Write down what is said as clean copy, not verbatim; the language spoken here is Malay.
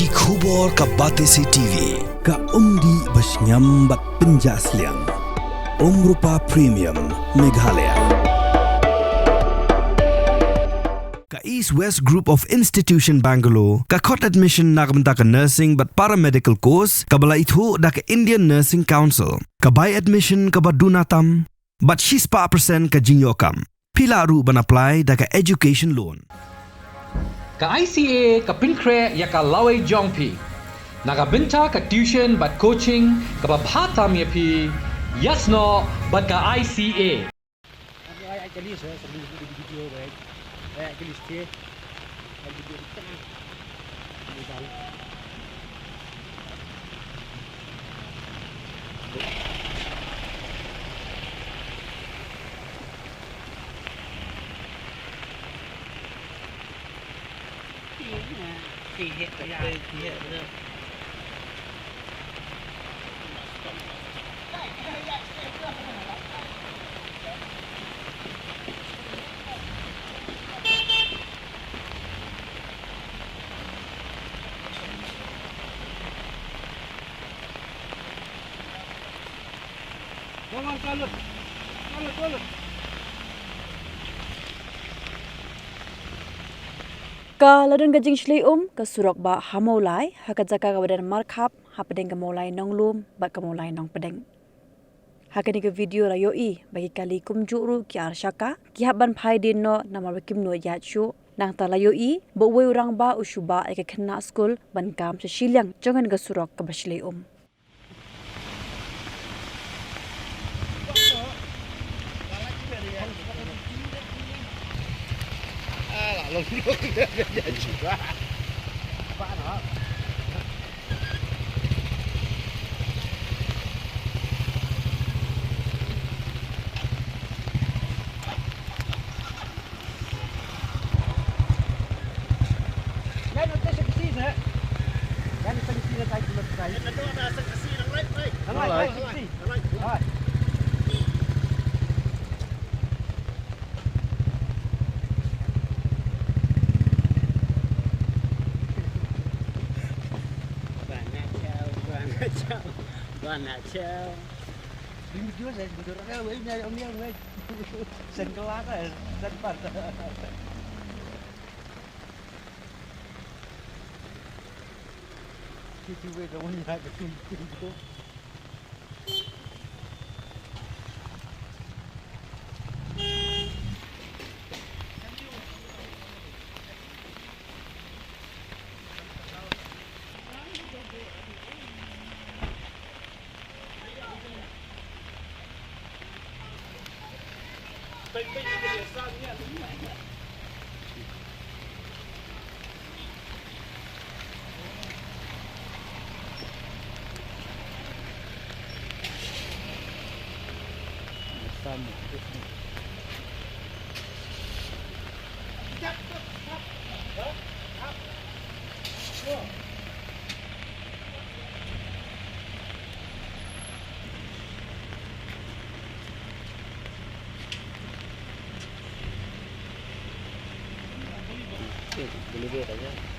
Ki khubor ka Batesi TV. Ka umdi basnyam bat penjaslian. Rupa Premium Meghalaya. Ka East West Group of Institution Bangalore. Ka khot admission nagamta ka nursing but paramedical course. Ka bala ithu da ka Indian Nursing Council. Ka buy admission ka badunatam. But she's pa percent ka jinyokam. Pila ru ban apply da ka education loan. Ka ICA ka pinkre ya ka laway jongpi. Nagabinta ka tuition but coaching ka babhatam ya pi. Yes no but ka ICA. Actually sir, sa video right. Actually stay. Video kita. Thì hiện bây giờ thì hiện bây giờ Go. Ka ladun gajing Shlei ka Surok ba Mawlai hakajaka ka badan markhap hapadeng ka Mawlai nong lum ba ka Mawlai nong pedeng. Hakani ka video rayo I bagi kali kumjuru ki arshaka ki haban phai din no namar kim no ya chu nang talayo I bo we urang ba usuba ka Khynnah Skul ban kam sa Shilyang jongan ka Surok ka ba Shlei Lông juga. Apa nak? Yan ang test kasi na. Yan ang test na tayo mag-try. Yan ang test kasi ng right. Right. Đoàn hạ treo đi chưa rồi được cái với nhau ông nhau với sân câu lá này sân bật khi về đâu nhà cái chung boleh aja.